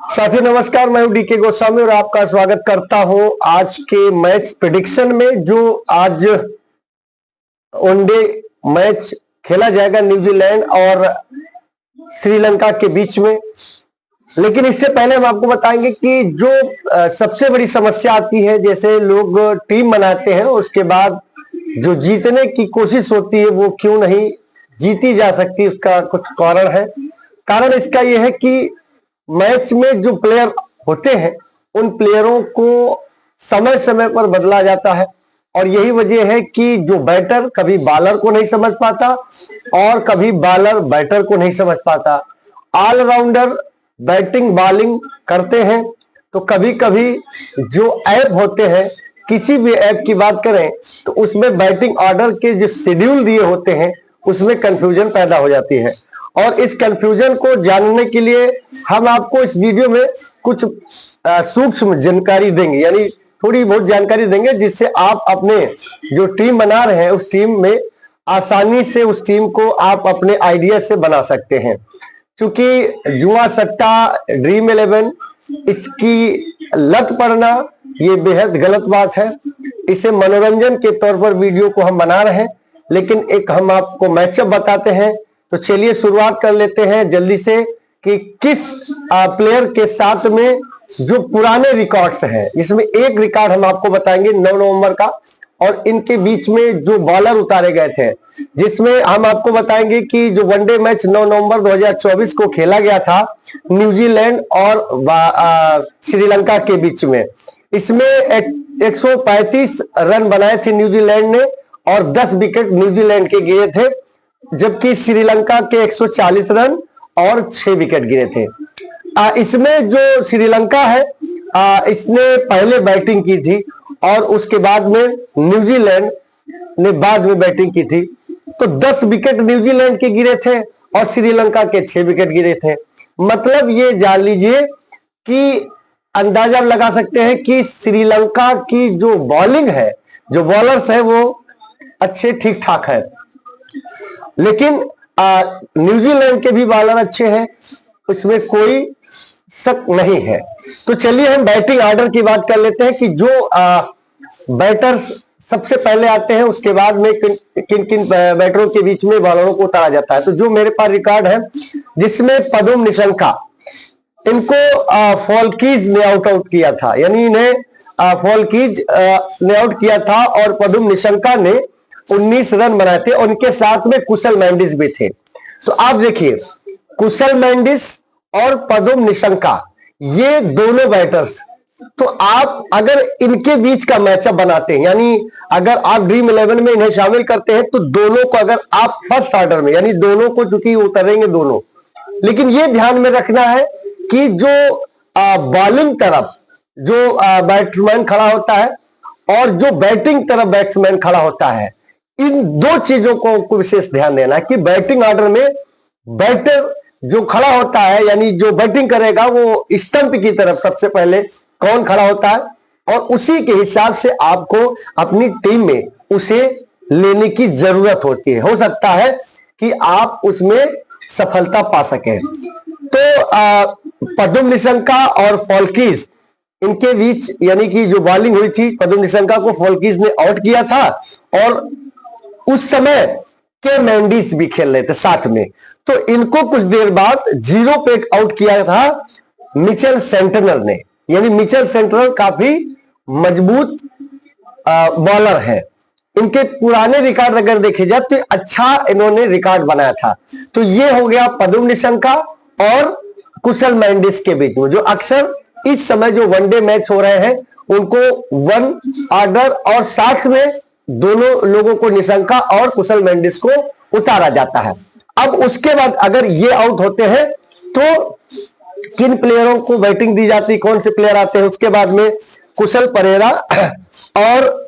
साथियों नमस्कार, मैं हूं डीके गोस्वामी और आपका स्वागत करता हूं आज के मैच प्रेडिक्शन में। जो आज वनडे मैच खेला जाएगा न्यूजीलैंड और श्रीलंका के बीच में। लेकिन इससे पहले हम आपको बताएंगे कि जो सबसे बड़ी समस्या आती है, जैसे लोग टीम बनाते हैं उसके बाद जो जीतने की कोशिश होती है वो क्यों नहीं जीती जा सकती, उसका कुछ कारण है। कारण इसका यह है कि मैच में जो प्लेयर होते हैं उन प्लेयरों को समय समय पर बदला जाता है और यही वजह है कि जो बैटर कभी बॉलर को नहीं समझ पाता और कभी बॉलर बैटर को नहीं समझ पाता। ऑलराउंडर बैटिंग बॉलिंग करते हैं तो कभी कभी जो ऐप होते हैं, किसी भी ऐप की बात करें तो उसमें बैटिंग ऑर्डर के जो शेड्यूल दिए होते हैं उसमें कंफ्यूजन पैदा हो जाती है। और इस कंफ्यूजन को जानने के लिए हम आपको इस वीडियो में कुछ सूक्ष्म जानकारी देंगे, यानी थोड़ी बहुत जानकारी देंगे जिससे आप अपने जो टीम बना रहे हैं उस टीम में आसानी से उस टीम को आप अपने आइडिया से बना सकते हैं। क्योंकि जुआ सट्टा ड्रीम 11 इसकी लत पड़ना ये बेहद गलत बात है। इसे मनोरंजन के तौर पर वीडियो को हम बना रहे हैं, लेकिन एक हम आपको मैचअप बताते हैं। तो चलिए शुरुआत कर लेते हैं जल्दी से कि किस प्लेयर के साथ में जो पुराने रिकॉर्ड्स हैं, इसमें एक रिकॉर्ड हम आपको बताएंगे 9 नवंबर का और इनके बीच में जो बॉलर उतारे गए थे, जिसमें हम आपको बताएंगे कि जो वनडे मैच 9 नवंबर 2024 को खेला गया था न्यूजीलैंड और श्रीलंका के बीच में, इसमें 135 रन बनाए थे न्यूजीलैंड ने और 10 विकेट न्यूजीलैंड के गिरे थे, जबकि श्रीलंका के 140 रन और 6 विकेट गिरे थे। इसमें जो श्रीलंका है इसने पहले बैटिंग की थी और उसके बाद में न्यूजीलैंड ने बाद में बैटिंग की थी। तो 10 विकेट न्यूजीलैंड के गिरे थे और श्रीलंका के 6 विकेट गिरे थे। मतलब ये जान लीजिए कि अंदाजा लगा सकते हैं कि श्रीलंका की जो बॉलिंग है, जो बॉलर्स है वो अच्छे ठीक ठाक है, लेकिन न्यूजीलैंड के भी बॉलर अच्छे हैं, उसमें कोई शक नहीं है। तो चलिए हम बैटिंग ऑर्डर की बात कर लेते हैं कि जो बैटर्स सबसे पहले आते हैं उसके बाद में किन किन बैटरों के बीच में बॉलरों को उतारा जाता है। तो जो मेरे पास रिकॉर्ड है जिसमें पदुम निशंका, इनको फॉल्कीज ने आउट किया था, यानी इन्हें फॉल्कीज ने आउट किया था और पदुम निशंका ने 19 रन बनाए थे। उनके साथ में कुशल मेंडिस भी थे। तो आप देखिए कुशल मेंडिस और पदुम निशंका ये दोनों बैटर्स, तो आप अगर इनके बीच का मैचअप बनाते हैं, यानी अगर आप ड्रीम 11 में इन्हें शामिल करते हैं तो दोनों को अगर आप फर्स्ट ऑर्डर में, यानी दोनों को चूंकि उतरेंगे दोनों, लेकिन ये ध्यान में रखना है कि जो बॉलिंग तरफ जो बैट्समैन खड़ा होता है और जो बैटिंग तरफ बैट्समैन खड़ा होता है, इन दो चीजों को विशेष ध्यान देना है कि बैटिंग ऑर्डर में बैटर जो खड़ा होता है, यानी जो बैटिंग करेगा वो स्टंप की तरफ सबसे पहले कौन खड़ा होता है और उसी के हिसाब से आपको अपनी टीम में उसे लेने की जरूरत होती है। हो सकता है कि आप उसमें सफलता पा सकें। तो पदुम निशंका और फॉल्कीज, इनके बीच यानी कि जो बॉलिंग हुई थी, पदुम निशंका को फॉल्कीज ने आउट किया था और उस समय के मेंडिस भी खेल रहे थे साथ में। तो इनको कुछ देर बाद 0 पे आउट किया था मिचेल सेंटनर ने, यानी मिचेल सेंटनर काफी मजबूत बॉलर है। इनके पुराने रिकॉर्ड अगर देखे जाए तो अच्छा इन्होंने रिकॉर्ड बनाया था। तो ये हो गया पदुम निशंका और कुशल मेंडिस के बीच में, जो अक्सर इस समय जो वनडे मैच हो रहे हैं उनको वन ऑर्डर और साथ में दोनों लोगों को निशंका और कुशल मेंडिस को उतारा जाता है। अब उसके बाद अगर ये आउट होते हैं तो किन प्लेयरों को बैटिंग दी जाती है, कौन से प्लेयर आते हैं, उसके बाद में कुशल परेरा और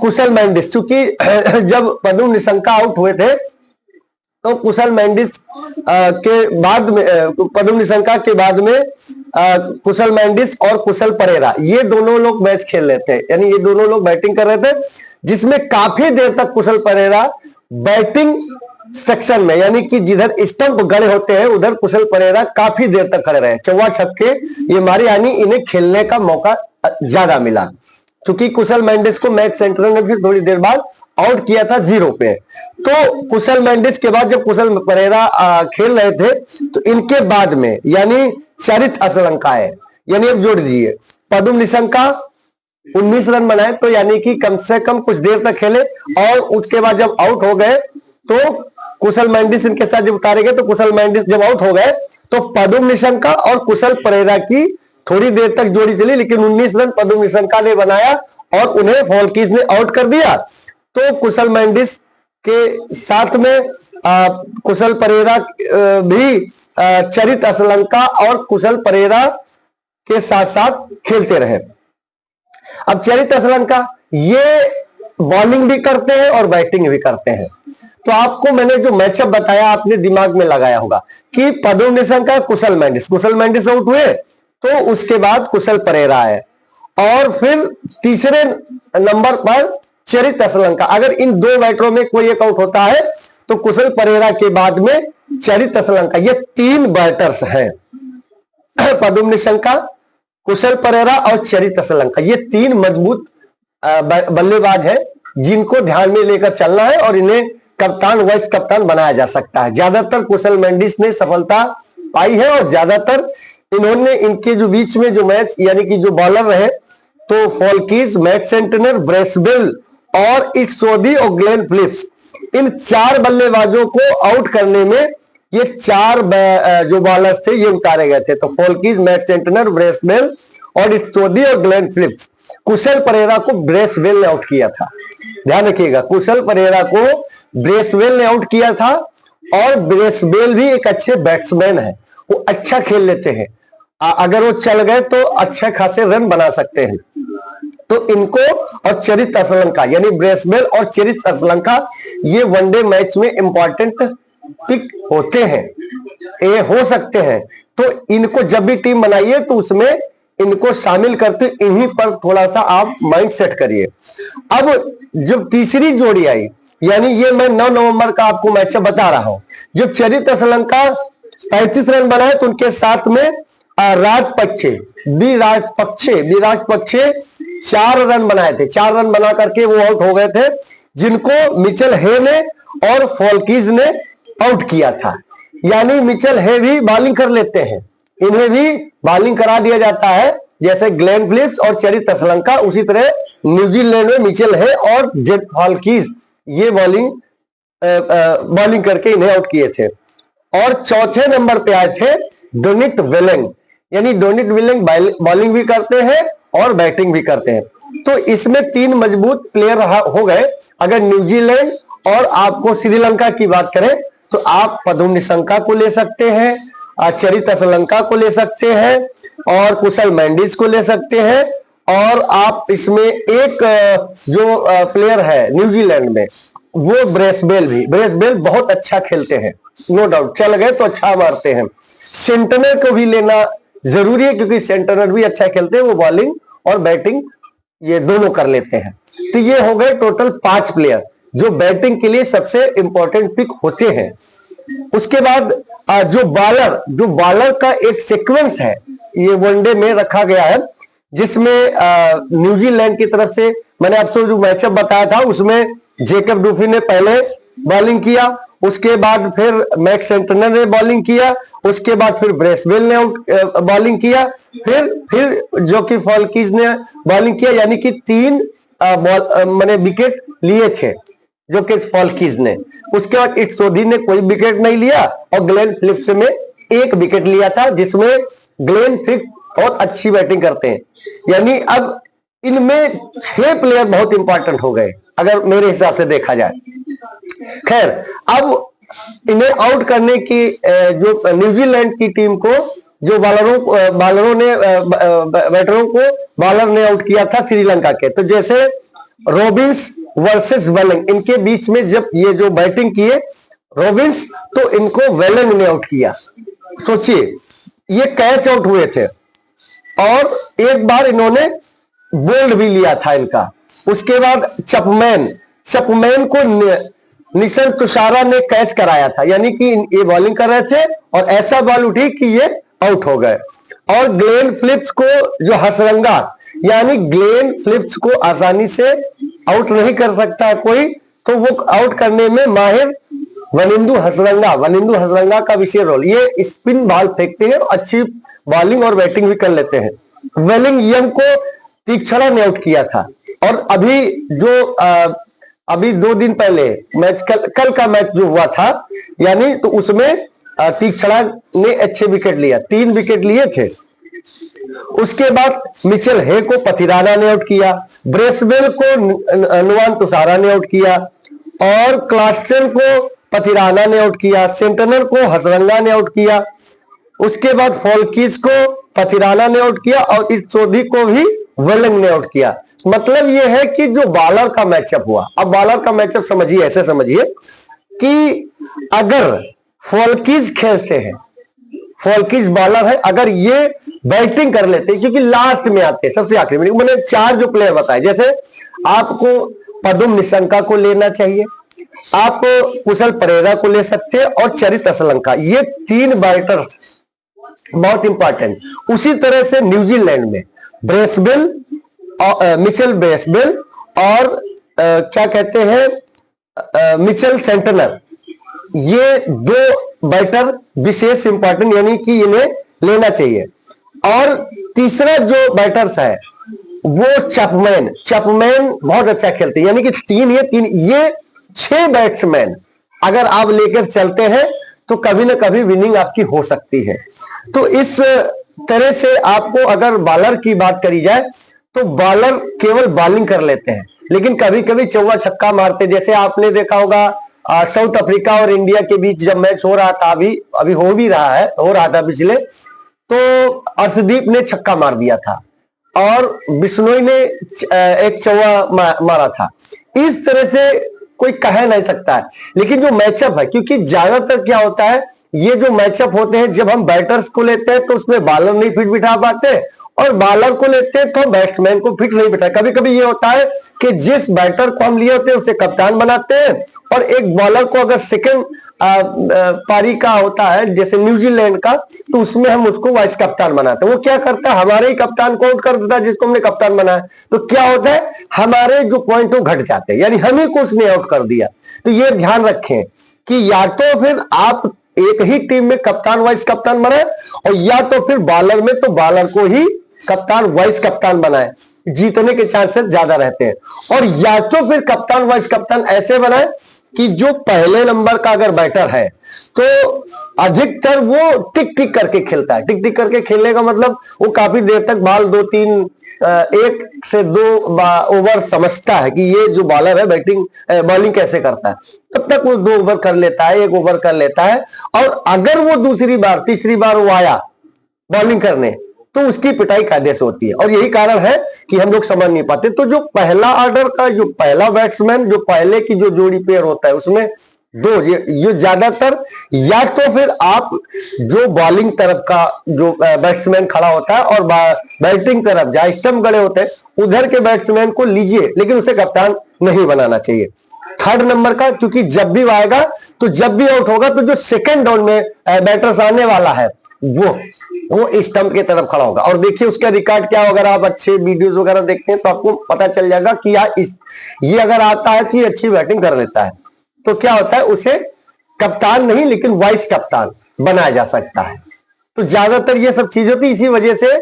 कुशल मेंडिस। चूंकि जब पदुम निशंका आउट हुए थे तो कुशल मेंडिस के बाद में, पदुम निशंका के बाद में कुशल मेंडिस और कुशल परेरा ये दोनों लोग मैच खेल रहे थे, यानी ये दोनों लोग बैटिंग कर रहे थे, जिसमें काफी देर तक कुशल परेरा बैटिंग सेक्शन में, यानी कि जिधर स्टंप गड़े होते हैं उधर कुशल परेरा काफी देर तक खड़े रहे, चौवा छक्के ये मारे, यानी इन्हें खेलने का मौका ज्यादा मिला। क्योंकि कुशल मेंडिस को मैच सेंटर ने फिर थोड़ी देर बाद आउट किया था 0 पे। तो कुशल मेंडिस के बाद जब कुशल परेरा खेल रहे थे तो इनके बाद में यानी चरित असलंका है, यानी अब जोड़ दीजिए पदुम निशंका 19 रन बनाए, तो यानी कि कम से कम कुछ देर तक खेले, और उसके बाद जब आउट हो गए तो कुशल मेंडिस इनके साथ जब उतारे गए तो कुशल मेंडिस जब आउट हो गए तो पदुम निशंका और कुशल परेरा की थोड़ी देर तक जोड़ी चली, लेकिन 19 रन पदुम निशंका ने बनाया और उन्हें फॉल्कीज ने आउट कर दिया। तो कुशल मेंडिस के साथ में कुशल परेरा भी चरित असलंका और कुशल परेरा के साथ साथ खेलते रहे। अब चरित असलंका ये बॉलिंग भी करते हैं और बैटिंग भी करते हैं। तो आपको मैंने जो मैचअप बताया आपने दिमाग में लगाया होगा कि पदुम निशंका कुशल मेंडिस आउट हुए, तो उसके बाद कुशल परेरा है, और फिर तीसरे नंबर पर चरित असलंका। अगर इन दो बैटरों में कोई एक आउट होता है तो कुशल परेरा के बाद में चरित असलंका, ये 3 बैटर्स हैं। पदुम निशंका, कुशल परेरा और चरित असलंका, ये 3 मजबूत बल्लेबाज हैं जिनको ध्यान में लेकर चलना है, और इन्हें कप्तान वाइस कप्तान बनाया जा सकता है। ज्यादातर कुशल मेंडिस ने सफलता पाई है, और ज्यादातर इन्होंने इनके जो बीच में जो मैच यानी कि जो बॉलर रहे तो फॉल्कीज, मैट सेंटनर, ब्रेसबेल और इट्सोदी और ग्लेन फिलिप्स, इन 4 बल्लेबाजों को आउट करने में ये 4 जो बॉलर्स थे ये उतारे गए थे। तो फॉल्कीज, मैट सेंटनर, ब्रेसबेल और इट्सोदी और ग्लेन फिलिप्स। कुशल परेरा को ब्रेसबेल ने आउट किया था, ध्यान रखिएगा, कुशल परेरा को ब्रेसबेल ने आउट किया था, और ब्रेसबेल भी एक अच्छे बैट्समैन है, वो अच्छा खेल लेते हैं, अगर वो चल गए तो अच्छे खासे रन बना सकते हैं। तो इनको और चरित असलंका यानी ब्रेसबेल और चरित असलंका ये वनडे मैच में इंपॉर्टेंट पिक होते हैं, ये हो सकते हैं। तो इनको जब भी टीम बनाइए तो उसमें इनको शामिल करते, इन्हीं पर थोड़ा सा आप माइंड सेट करिए। अब जब तीसरी जोड़ी आई, यानी ये मैं 9 नवंबर का आपको मैचअप बता रहा हूं, जब चरित असलंका 35 रन बनाए तो उनके साथ में विराज पक्षे 4 रन बनाए थे। 4 रन बना करके वो आउट हो गए थे, जिनको मिचेल हे ने और फॉल्कीज ने आउट किया था। यानी मिचेल हे भी बॉलिंग कर लेते हैं, इन्हें भी बॉलिंग करा दिया जाता है, जैसे ग्लेन फिलिप्स और चरित असलंका, उसी तरह न्यूजीलैंड में मिचेल हे और जेट फॉल्कीज ये बॉलिंग करके इन्हें आउट किए थे। और चौथे नंबर पे आए थे डोनिट वेलिंग, यानी डोनिट वेलिंग बॉलिंग भी करते हैं और बैटिंग भी करते हैं। तो इसमें 3 मजबूत प्लेयर हो गए। अगर न्यूजीलैंड और आपको श्रीलंका की बात करें तो आप पदुम निशंका को ले सकते हैं, चरित असलंका को ले सकते हैं, और कुशल मेंडिस को ले सकते हैं, और आप इसमें एक जो प्लेयर है न्यूजीलैंड में वो ब्रेसबेल बहुत अच्छा खेलते हैं, नो डाउट, चल गए तो अच्छा मारते हैं। सेंटनर को भी लेना जरूरी है क्योंकि सेंटनर भी अच्छा खेलते हैं, वो बॉलिंग और बैटिंग ये दोनों कर लेते हैं। तो ये हो गए टोटल 5 प्लेयर जो बैटिंग के लिए सबसे इंपॉर्टेंट पिक होते हैं। उसके बाद जो बॉलर का एक सीक्वेंस है ये वनडे में रखा गया है, जिसमें न्यूजीलैंड की तरफ से मैंने आपसे जो मैचअप बताया था उसमें जेकब डुफी ने पहले बॉलिंग किया, उसके बाद फिर मैक्स सेंटनर ने बॉलिंग किया, उसके बाद फिर ब्रेसबेल ने बॉलिंग किया, फिर जो कि फॉल्कीज ने बॉलिंग किया, यानी कि 3 मैंने विकेट लिए थे जो कि फॉल्कीज ने। उसके बाद इट्सोदी ने कोई विकेट नहीं लिया और ग्लेन फिलिप्स ने 1 विकेट लिया था, जिसमें ग्लेन फिलिप्स बहुत अच्छी बैटिंग करते हैं। यानी अब इनमें 6 प्लेयर बहुत इंपॉर्टेंट हो गए अगर मेरे हिसाब से देखा जाए। खैर, अब इन्हें आउट करने की जो न्यूजीलैंड की टीम को जो बैटरों को बॉलर ने आउट किया था श्रीलंका के, तो जैसे रॉबिन्स वर्सेस वेलिंग, इनके बीच में जब ये जो बैटिंग किए रॉबिन्स, तो इनको वेलिंग ने आउट किया। सोचिए, ये कैच आउट हुए थे और एक बार इन्होंने बोल्ड भी लिया था इनका। उसके बाद चपमैन को निशंक तुषारा ने कैच कराया था, यानी कि ये बॉलिंग कर रहे थे और ऐसा बॉल उठी कि ये आउट हो गए। और ग्लेन फिलिप्स को जो हसरंगा, यानी ग्लेन फिलिप्स को आसानी से आउट नहीं कर सकता है कोई, तो वो आउट करने में माहिर वनिंदु हसरंगा का विशेष रोल। ये स्पिन बॉल फेंकते हैं, अच्छी बॉलिंग और बैटिंग भी कर लेते हैं। वेलिंगयम को तीक्ष्णा ने आउट किया था। और अभी 2 दिन पहले मैच, कल का मैच जो हुआ था, यानी तो उसमें तीक्ष्णा ने अच्छे विकेट लिया, 3 विकेट लिए थे। उसके बाद मिचेल हे को पथिराना ने आउट किया, ब्रेसवेल को नुवान तुषारा ने आउट किया, और क्लास्टन को पथिराना ने आउट किया, सेंटनर को हसरंगा ने आउट किया। उसके बाद फॉल्किस को पथिराना ने आउट किया और इट्सोदी को भी वेलिंग ने आउट किया। मतलब यह है कि जो बॉलर का मैचअप हुआ, अब बॉलर का मैचअप समझिए, ऐसे समझिए कि अगर फॉल्किस खेलते हैं, फॉल्किस बॉलर है, अगर ये बैटिंग कर लेते हैं, क्योंकि लास्ट में आते हैं, सबसे आखिरी में, मैंने 4 जो प्लेयर बताए, जैसे आपको पदुम निशंका को लेना चाहिए, आप कुशल परेरा को ले सकते हैं, और चरित असलंका, ये 3 बैटर्स बहुत इंपॉर्टेंट। उसी तरह से न्यूजीलैंड में ब्रेसवेल, मिचेल ब्रेसवेल और क्या कहते हैं मिचेल सेंटनर, ये 2 बैटर विशेष इंपॉर्टेंट, यानी कि इन्हें लेना चाहिए। और तीसरा जो बैटर्स है वो चैपमैन बहुत अच्छा खेलते हैं, यानी कि 3 ये 6 बैट्समैन अगर आप लेकर चलते हैं तो कभी ना कभी विनिंग आपकी हो सकती है। तो इस तरह से आपको अगर बॉलर की बात करी जाए तो बॉलर केवल बॉलिंग कर लेते हैं, लेकिन कभी कभी चौका छक्का मारते, जैसे आपने देखा होगा साउथ अफ्रीका और इंडिया के बीच जब मैच हो रहा था, अभी हो रहा था पिछले, तो अर्शदीप ने छक्का मार दिया था और बिश्नोई ने एक चौका मारा था। इस तरह से कोई कह नहीं सकता है, लेकिन जो मैचअप है, क्योंकि ज्यादातर क्या होता है, ये जो मैचअप होते हैं, जब हम बैटर्स को लेते हैं तो उसमें बॉलर नहीं फिट बिठा पाते, और बॉलर को लेते हैं तो बैट्समैन को फिट नहीं बिठा। कभी कभी ये होता है कि जिस बैटर को हम लिए होते हैं उसे कप्तान बनाते हैं, और एक बॉलर को अगर सेकंड पारी का होता है जैसे न्यूजीलैंड का, तो उसमें हम उसको वाइस कप्तान बनाते हैं। वो क्या करता है, हमारे ही कप्तान को आउट कर देता है जिसको हमने कप्तान बनाया, तो क्या होता है, हमारे जो पॉइंट वो घट जाते हैं, यानी हम ही को उसने आउट कर दिया। तो ये ध्यान रखें कि या तो फिर आप एक ही टीम में कप्तान वाइस कप्तान बनाए, और या तो फिर बॉलर में तो बॉलर को ही कप्तान वाइस कप्तान बनाए, जीतने के चांसेस ज्यादा रहते हैं। और या तो फिर कप्तान वाइस कप्तान ऐसे बनाए कि जो पहले नंबर का अगर बैटर है तो अधिकतर वो टिक टिक करके खेलता है। टिक टिक करके खेलने का मतलब वो काफी देर तक बॉल 2-3 1 से 2 ओवर समझता है कि ये जो बॉलर है बॉलिंग कैसे करता है, तब तक वो 2 ओवर कर लेता है, 1 ओवर कर लेता है। और अगर वो दूसरी बार तीसरी बार वो आया बॉलिंग करने तो उसकी पिटाई कायदे से होती है, और यही कारण है कि हम लोग समझ नहीं पाते। तो जो पहला ऑर्डर का जो पहला बैट्समैन, जो पहले की जो जोड़ी पेयर होता है उसमें 2 ये ज्यादातर, या तो फिर आप जो बॉलिंग तरफ का जो बैट्समैन खड़ा होता है और बैटिंग तरफ जहां स्टंप गड़े होते हैं उधर के बैट्समैन को लीजिए, लेकिन उसे कप्तान नहीं बनाना चाहिए। थर्ड नंबर का, क्योंकि जब भी आएगा तो जब भी आउट होगा तो जो सेकंड डाउन में बैटर्स आने वाला है वो स्टंप की तरफ खड़ा होगा। और देखिए उसका रिकॉर्ड क्या, अगर आप अच्छे वीडियोस वगैरह देखते हैं तो आपको पता चल जाएगा कि ये अगर आता है कि अच्छी बैटिंग कर लेता है तो क्या होता है, उसे कप्तान नहीं लेकिन वाइस कप्तान बनाया जा सकता है। तो ज्यादातर ये सब चीजें होती, इसी वजह से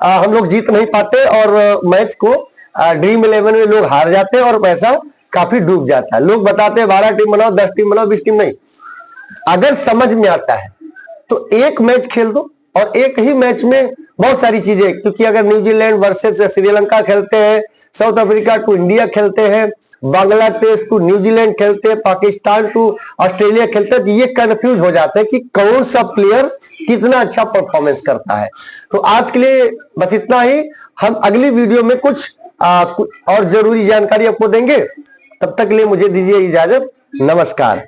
हम लोग जीत नहीं पाते और मैच को ड्रीम 11 में लोग हार जाते हैं और पैसा काफी डूब जाता है। लोग बताते हैं 12 टीम बनाओ, 10 टीम बनाओ, 20 टीम नहीं। अगर समझ में आता है तो एक मैच खेल दो, और एक ही मैच में बहुत सारी चीजें, क्योंकि अगर न्यूजीलैंड वर्सेस श्रीलंका खेलते हैं, साउथ अफ्रीका टू इंडिया खेलते हैं, बांग्लादेश टू न्यूजीलैंड खेलते हैं, पाकिस्तान टू ऑस्ट्रेलिया खेलते हैं, तो ये कंफ्यूज हो जाते हैं कि कौन सा प्लेयर कितना अच्छा परफॉर्मेंस करता है। तो आज के लिए बस इतना ही। हम अगली वीडियो में कुछ और जरूरी जानकारी आपको देंगे। तब तक के लिए मुझे दीजिए इजाजत। नमस्कार।